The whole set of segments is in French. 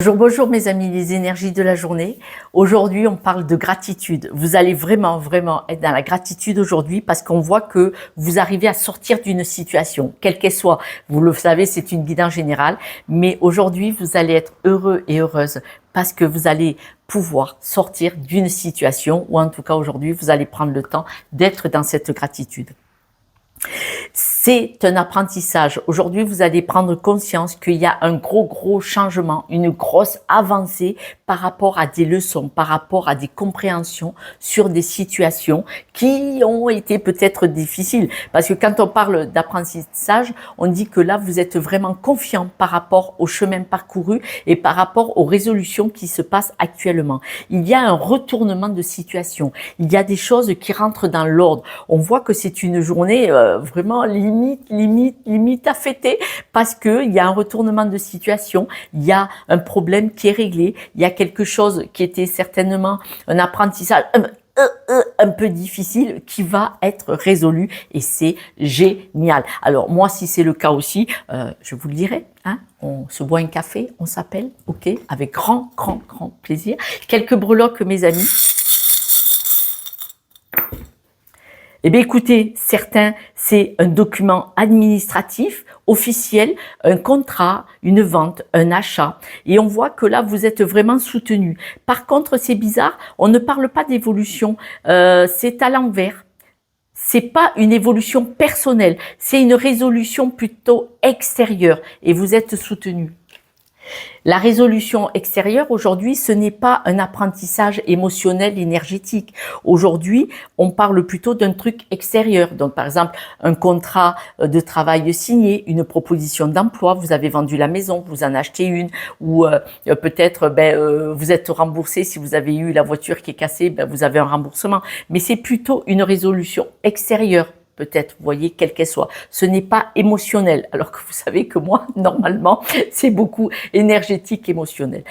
Bonjour, bonjour mes amis, les énergies de la journée. Aujourd'hui, on parle de gratitude. Vous allez vraiment être dans la gratitude aujourd'hui parce qu'on voit que vous arrivez à sortir d'une situation, quelle qu'elle soit. Vous le savez, c'est une guidance générale, mais aujourd'hui, vous allez être heureux et heureuse parce que vous allez pouvoir sortir d'une situation, ou en tout cas aujourd'hui, vous allez prendre le temps d'être dans cette gratitude. C'est un apprentissage. Aujourd'hui, vous allez prendre conscience qu'il y a un gros changement, une grosse avancée par rapport à des leçons, par rapport à des compréhensions sur des situations qui ont été peut-être difficiles. Parce que quand on parle d'apprentissage, on dit que là, vous êtes vraiment confiant par rapport au chemin parcouru et par rapport aux résolutions qui se passent actuellement. Il y a un retournement de situation. Il y a des choses qui rentrent dans l'ordre. On voit que c'est une journée vraiment limite à fêter parce que il y a un retournement de situation, il y a un problème qui est réglé, il y a quelque chose qui était certainement un apprentissage un peu difficile qui va être résolu et c'est génial. Alors moi, si c'est le cas aussi, je vous le dirai, hein, on se boit un café, on s'appelle, ok, avec grand plaisir. Quelques breloques, mes amis. Eh bien, écoutez, certains, c'est un document administratif, officiel, un contrat, une vente, un achat. Et on voit que là, vous êtes vraiment soutenu. Par contre, c'est bizarre, on ne parle pas d'évolution, c'est à l'envers. C'est pas une évolution personnelle, c'est une résolution plutôt extérieure et vous êtes soutenu. La résolution extérieure, aujourd'hui, ce n'est pas un apprentissage émotionnel, énergétique. Aujourd'hui, on parle plutôt d'un truc extérieur. Donc, par exemple, un contrat de travail signé, une proposition d'emploi, vous avez vendu la maison, vous en achetez une, ou peut-être vous êtes remboursé si vous avez eu la voiture qui est cassée, vous avez un remboursement. Mais c'est plutôt une résolution extérieure. Peut-être, vous voyez, quelle qu'elle soit. Ce n'est pas émotionnel, alors que vous savez que moi, normalement, c'est beaucoup énergétique, émotionnel.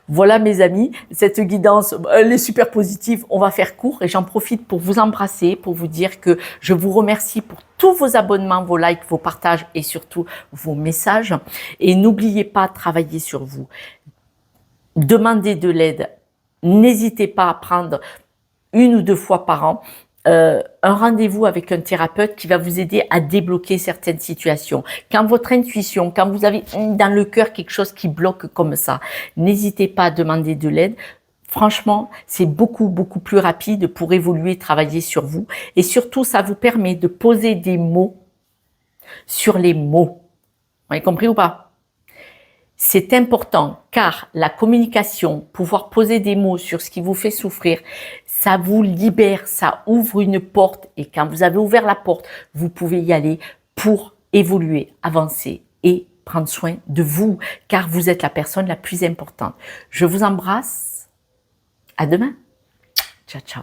Voilà mes amis, cette guidance, elle est super positive, on va faire court et j'en profite pour vous embrasser, pour vous dire que je vous remercie pour tous vos abonnements, vos likes, vos partages et surtout vos messages. Et n'oubliez pas de travailler sur vous. Demandez de l'aide, n'hésitez pas à prendre 1 ou 2 fois par an un rendez-vous avec un thérapeute qui va vous aider à débloquer certaines situations. Quand votre intuition, quand vous avez dans le cœur quelque chose qui bloque comme ça, n'hésitez pas à demander de l'aide. Franchement, c'est beaucoup plus rapide pour évoluer, travailler sur vous. Et surtout, ça vous permet de poser des mots sur les mots. Vous avez compris ou pas ? C'est important car la communication, pouvoir poser des mots sur ce qui vous fait souffrir, ça vous libère, ça ouvre une porte et quand vous avez ouvert la porte, vous pouvez y aller pour évoluer, avancer et prendre soin de vous car vous êtes la personne la plus importante. Je vous embrasse. À demain. Ciao.